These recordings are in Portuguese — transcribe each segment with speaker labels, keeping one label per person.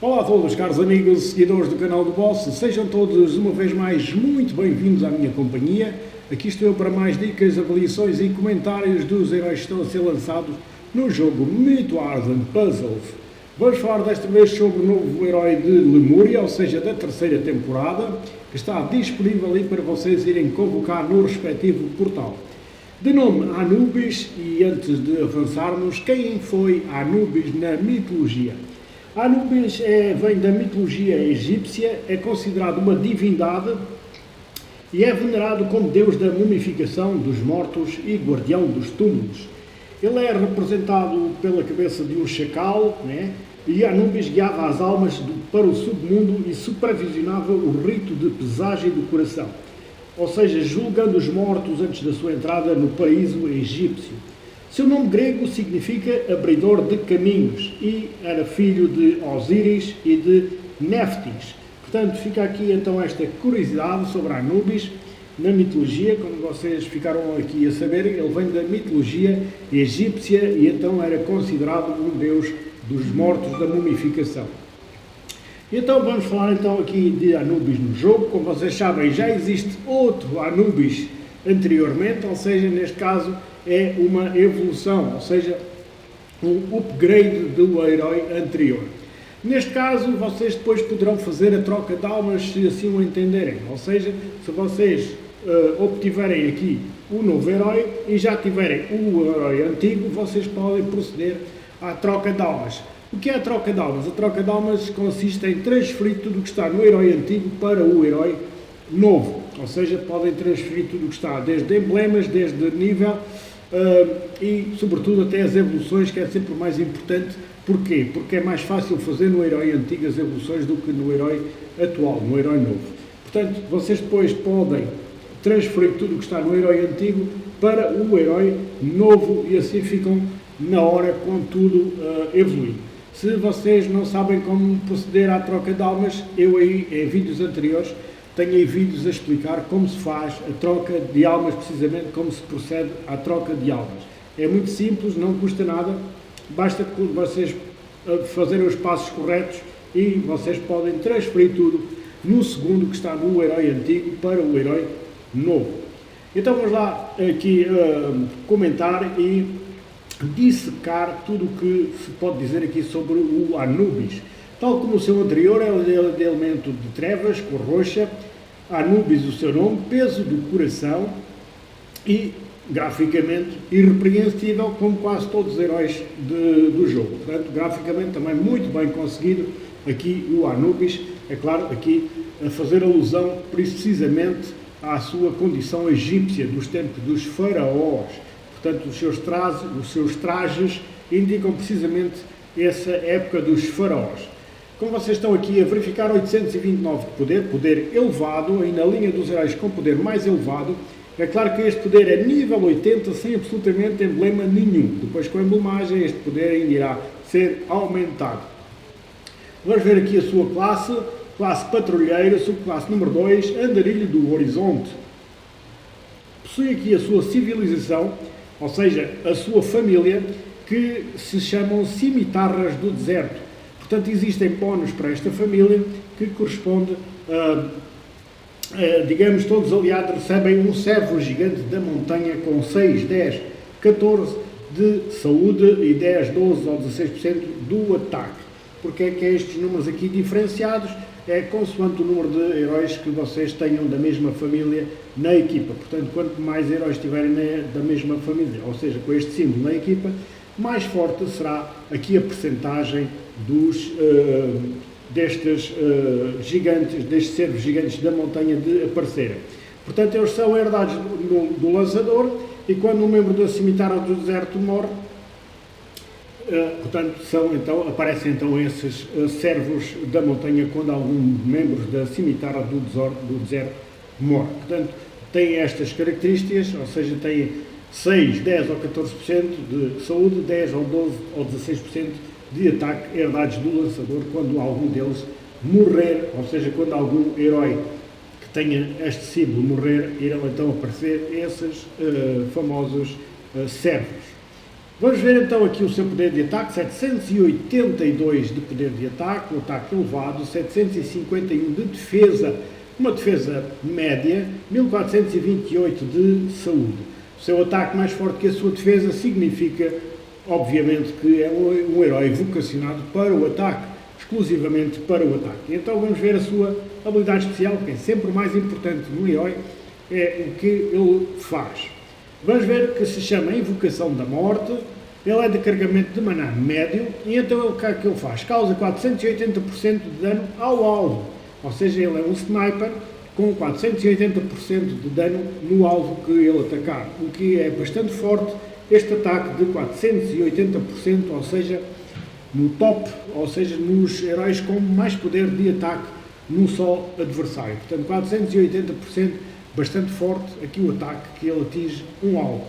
Speaker 1: Olá a todos, caros amigos e seguidores do canal do Boss, sejam todos uma vez mais muito bem-vindos à minha companhia. Aqui estou eu para mais dicas, avaliações e comentários dos heróis que estão a ser lançados no jogo Myth Wars and Puzzles. Vamos falar desta vez sobre o novo herói de Lemúria, ou seja, da terceira temporada, que está disponível ali para vocês irem convocar no respectivo portal. De nome Anubis, e antes de avançarmos, quem foi Anubis na mitologia? Anubis vem da mitologia egípcia, é considerado uma divindade e é venerado como deus da mumificação dos mortos e guardião dos túmulos. Ele é representado pela cabeça de um chacal, né? E Anubis guiava as almas para o submundo e supervisionava o rito de pesagem do coração, ou seja, julgando os mortos antes da sua entrada no paraíso egípcio. Seu nome grego significa abridor de caminhos e era filho de Osíris e de Néftis. Portanto, fica aqui então esta curiosidade sobre Anubis na mitologia. Como vocês ficaram aqui a saber, ele vem da mitologia egípcia e então era considerado um deus dos mortos da mumificação. Então vamos falar então aqui de Anubis no jogo. Como vocês sabem, já existe outro Anubis anteriormente, ou seja, neste caso é uma evolução, ou seja, um upgrade do herói anterior. Neste caso, vocês depois poderão fazer a troca de almas se assim o entenderem, ou seja, se vocês obtiverem aqui o novo herói e já tiverem o herói antigo, vocês podem proceder à troca de almas. O que é a troca de almas? A troca de almas consiste em transferir tudo o que está no herói antigo para o herói novo, ou seja, podem transferir tudo o que está, desde emblemas, desde nível e sobretudo até as evoluções, que é sempre o mais importante. Porquê? Porque é mais fácil fazer no herói antigo as evoluções do que no herói atual, no herói novo. Portanto, vocês depois podem transferir tudo o que está no herói antigo para o herói novo e assim ficam na hora com tudo evoluído. Se vocês não sabem como proceder à troca de almas, eu aí em vídeos anteriores tenho aí vídeos a explicar como se faz a troca de almas, precisamente como se procede à troca de almas. É muito simples, não custa nada, basta vocês fazerem os passos corretos e vocês podem transferir tudo no segundo que está no herói antigo para o herói novo. Então vamos lá aqui comentar e dissecar tudo o que se pode dizer aqui sobre o Anubis. Tal como o seu anterior, é de elemento de trevas, cor roxa, Anubis o seu nome, peso do coração e, graficamente, irrepreensível, como quase todos os heróis do jogo. Portanto, graficamente também muito bem conseguido aqui o Anubis, é claro, aqui a fazer alusão precisamente à sua condição egípcia, dos tempos dos faraós. Portanto, os seus trajes indicam precisamente essa época dos faraós. Como vocês estão aqui a verificar, 829 de poder elevado, aí na linha dos heróis com poder mais elevado. É claro que este poder é nível 80, sem absolutamente emblema nenhum. Depois, com a emblemagem, este poder ainda irá ser aumentado. Vamos ver aqui a sua classe patrulheira, subclasse número 2, andarilho do horizonte. Possui aqui a sua civilização, ou seja, a sua família, que se chamam cimitarras do deserto. Portanto, existem bónus para esta família que corresponde digamos, todos os aliados recebem um servo gigante da montanha com 6, 10, 14 de saúde e 10, 12 ou 16% do ataque. Porque é que estes números aqui diferenciados? É consoante o número de heróis que vocês tenham da mesma família na equipa. Portanto, quanto mais heróis tiverem da mesma família, ou seja, com este símbolo na equipa, mais forte será aqui a percentagem destes servos gigantes da montanha de aparecerem. Portanto, eles são herdados do lançador e quando um membro da cimitarra do deserto morre, portanto, aparecem então esses servos da montanha quando algum membro da cimitarra do deserto morre. Portanto, têm estas características, ou seja, têm 6, 10 ou 14% de saúde, 10 ou 12 ou 16% de ataque herdados do lançador quando algum deles morrer, ou seja, quando algum herói que tenha este símbolo morrer, irão então aparecer esses famosos servos. Vamos ver então aqui o seu poder de ataque, 782 de poder de ataque, um ataque elevado, 751 de defesa, uma defesa média, 1428 de saúde. O seu ataque mais forte que a sua defesa significa, obviamente, que é um herói vocacionado para o ataque, exclusivamente para o ataque. Então vamos ver a sua habilidade especial, que é sempre o mais importante no herói, é o que ele faz. Vamos ver que se chama Invocação da Morte, ele é de carregamento de maná médio, e então o que é que ele faz? Causa 480% de dano ao alvo, ou seja, ele é um sniper com 480% de dano no alvo que ele atacar, o que é bastante forte, este ataque de 480%, ou seja, no top, ou seja, nos heróis com mais poder de ataque num só adversário. Portanto, 480%, bastante forte aqui o ataque que ele atinge um alvo.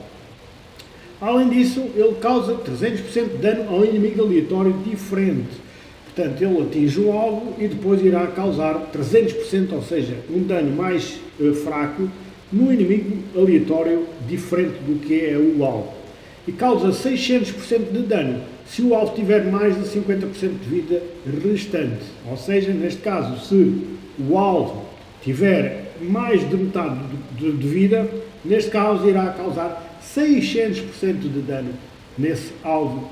Speaker 1: Além disso, ele causa 300% de dano ao inimigo aleatório diferente. Portanto, ele atinge o alvo e depois irá causar 300%, ou seja, um dano mais fraco no inimigo aleatório diferente do que é o alvo. E causa 600% de dano se o alvo tiver mais de 50% de vida restante. Ou seja, neste caso, se o alvo tiver mais de metade de vida, neste caso irá causar 600% de dano nesse alvo,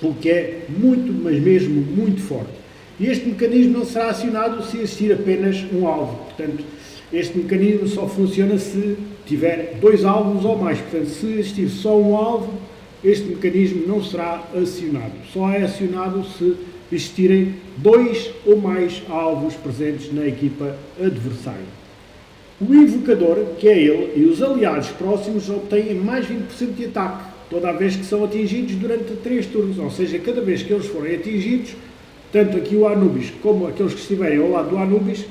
Speaker 1: o que é muito, mas mesmo muito forte. E este mecanismo não será acionado se existir apenas um alvo. Portanto, este mecanismo só funciona se tiver dois alvos ou mais. Portanto, se existir só um alvo, este mecanismo não será acionado. Só é acionado se existirem dois ou mais alvos presentes na equipa adversária. O invocador, que é ele, e os aliados próximos obtêm mais 20% de ataque, toda a vez que são atingidos durante 3 turnos, ou seja, cada vez que eles forem atingidos, tanto aqui o Anubis como aqueles que estiverem ao lado do Anubis,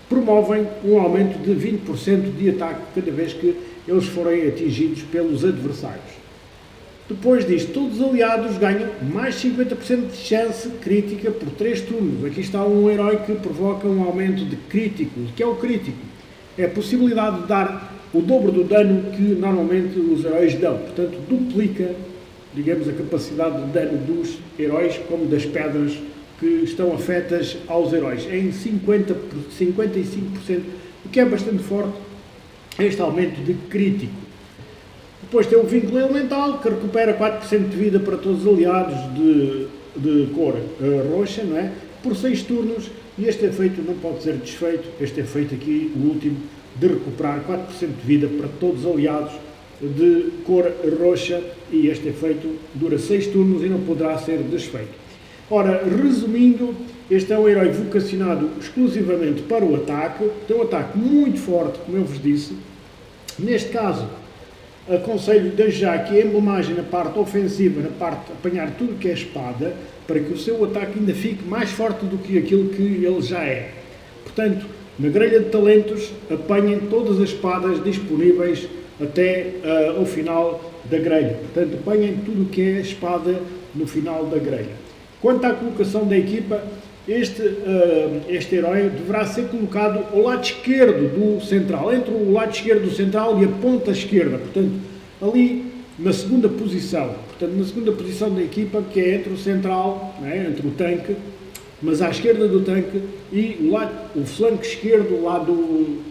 Speaker 1: promovem um aumento de 20% de ataque cada vez que eles forem atingidos pelos adversários. Depois disto, todos os aliados ganham mais 50% de chance crítica por 3 turnos. Aqui está um herói que provoca um aumento de crítico. O que é o crítico? É a possibilidade de dar o dobro do dano que normalmente os heróis dão. Portanto, duplica, digamos, a capacidade de dano dos heróis como das pedras que estão afetas aos heróis, em 55%, o que é bastante forte, este aumento de crítico. Depois tem o vínculo elemental, que recupera 4% de vida para todos os aliados de cor roxa, não é? Por 6 turnos, e este efeito não pode ser desfeito, este efeito aqui, o último, de recuperar 4% de vida para todos os aliados de cor roxa, e este efeito dura 6 turnos e não poderá ser desfeito. Ora, resumindo, este é um herói vocacionado exclusivamente para o ataque, tem um ataque muito forte, como eu vos disse. Neste caso, aconselho desde já que a emblemagem na parte ofensiva, na parte de apanhar tudo que é espada, para que o seu ataque ainda fique mais forte do que aquilo que ele já é. Portanto, na grelha de talentos, apanhem todas as espadas disponíveis até ao final da grelha. Portanto, apanhem tudo o que é espada no final da grelha. Quanto à colocação da equipa, este herói deverá ser colocado ao lado esquerdo do central, entre o lado esquerdo do central e a ponta esquerda, portanto, ali na segunda posição. Portanto, na segunda posição da equipa, que é entre o central, né, entre o tanque, mas à esquerda do tanque, e o flanco esquerdo, o lado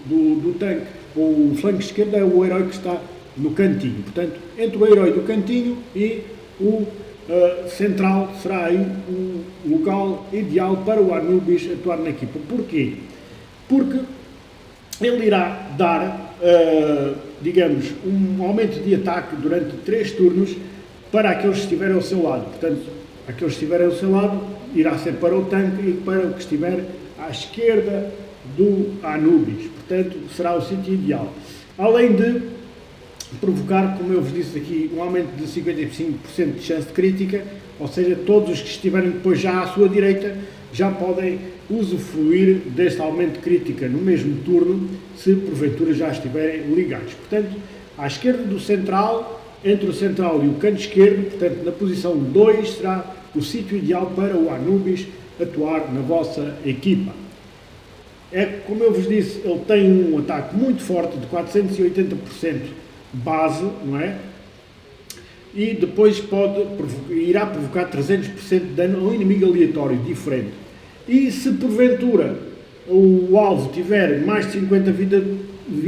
Speaker 1: do tanque. O flanco esquerdo é o herói que está no cantinho. Portanto, entre o herói do cantinho e o central será aí o local ideal para o Anubis atuar na equipa. Porquê? Porque ele irá dar, digamos, um aumento de ataque durante 3 turnos para aqueles que estiverem ao seu lado. Portanto, aqueles que estiverem ao seu lado irá ser para o tanque e para o que estiver à esquerda do Anubis. Portanto, será o sítio ideal. Além de provocar, como eu vos disse aqui, um aumento de 55% de chance de crítica, ou seja, todos os que estiverem depois já à sua direita já podem usufruir deste aumento de crítica no mesmo turno, se porventura já estiverem ligados. Portanto, à esquerda do central, entre o central e o canto esquerdo, portanto, na posição 2, será o sítio ideal para o Anubis atuar na vossa equipa. É, como eu vos disse, ele tem um ataque muito forte de 480% base, não é? e depois irá provocar 300% de dano a um inimigo aleatório diferente. E se porventura o alvo tiver mais de 50% de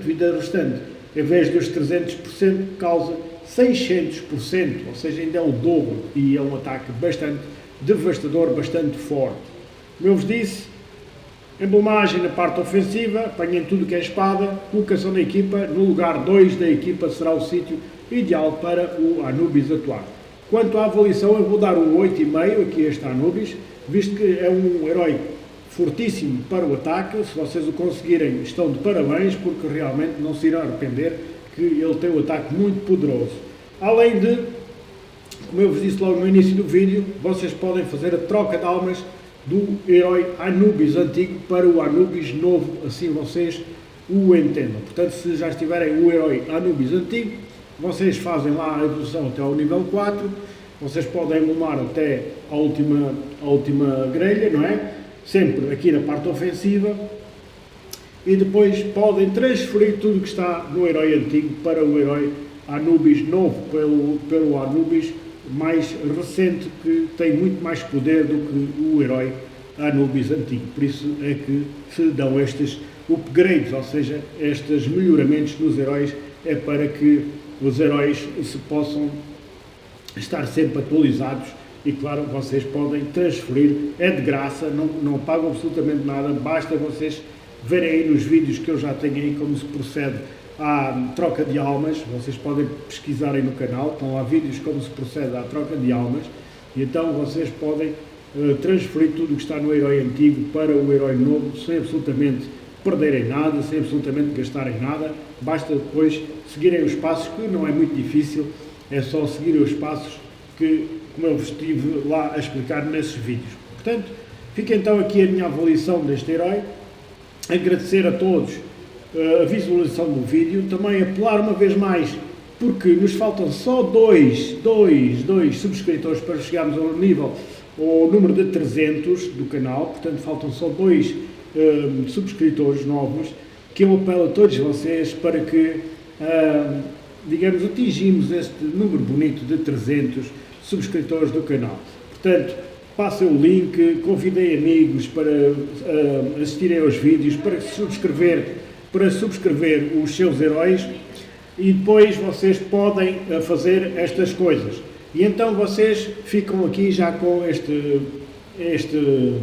Speaker 1: vida restante, em vez dos 300%, causa 600%, ou seja, ainda é o dobro, e é um ataque bastante devastador, bastante forte. Como eu vos disse, emblemagem na parte ofensiva, apanhem tudo que é espada, colocação da equipa, no lugar 2 da equipa será o sítio ideal para o Anubis atuar. Quanto à avaliação, eu vou dar um 8,5 aqui a este Anubis, visto que é um herói fortíssimo para o ataque. Se vocês o conseguirem, estão de parabéns, porque realmente não se irão arrepender, que ele tem um ataque muito poderoso. Além de, como eu vos disse logo no início do vídeo, vocês podem fazer a troca de almas do herói Anubis antigo para o Anubis novo, assim vocês o entendam. Portanto, se já estiverem o herói Anubis antigo, vocês fazem lá a evolução até ao nível 4, vocês podem emulmar até a última grelha, não é? Sempre aqui na parte ofensiva, e depois podem transferir tudo que está no herói antigo para o herói Anubis novo, pelo Anubis mais recente, que tem muito mais poder do que o herói Anubis antigo. Por isso é que se dão estes upgrades, ou seja, estes melhoramentos nos heróis, é para que os heróis se possam estar sempre atualizados. E claro, vocês podem transferir, é de graça, não pagam absolutamente nada, basta vocês verem aí nos vídeos que eu já tenho aí como se procede à troca de almas. Vocês podem pesquisar aí no canal, estão lá vídeos como se procede à troca de almas, e então vocês podem transferir tudo o que está no herói antigo para o herói novo, sem absolutamente perderem nada, sem absolutamente gastarem nada. Basta depois seguirem os passos, que não é muito difícil, é só seguirem os passos que, como eu vos estive lá a explicar nesses vídeos. Portanto, fica então aqui a minha avaliação deste herói. Agradecer a todos a visualização do vídeo, também apelar uma vez mais, porque nos faltam só dois subscritores para chegarmos ao número de 300 do canal. Portanto, faltam só 2 subscritores novos, que eu apelo a todos vocês para que, digamos, atingimos este número bonito de 300 subscritores do canal. Portanto, passem o link, convidem amigos para assistirem aos vídeos, para subscrever os seus heróis, e depois vocês podem fazer estas coisas. E então vocês ficam aqui já com este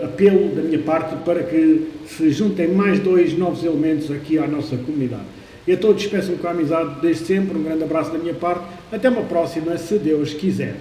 Speaker 1: apelo da minha parte para que se juntem mais 2 novos elementos aqui à nossa comunidade. E a todos peço com a amizade desde sempre, um grande abraço da minha parte, até uma próxima, se Deus quiser.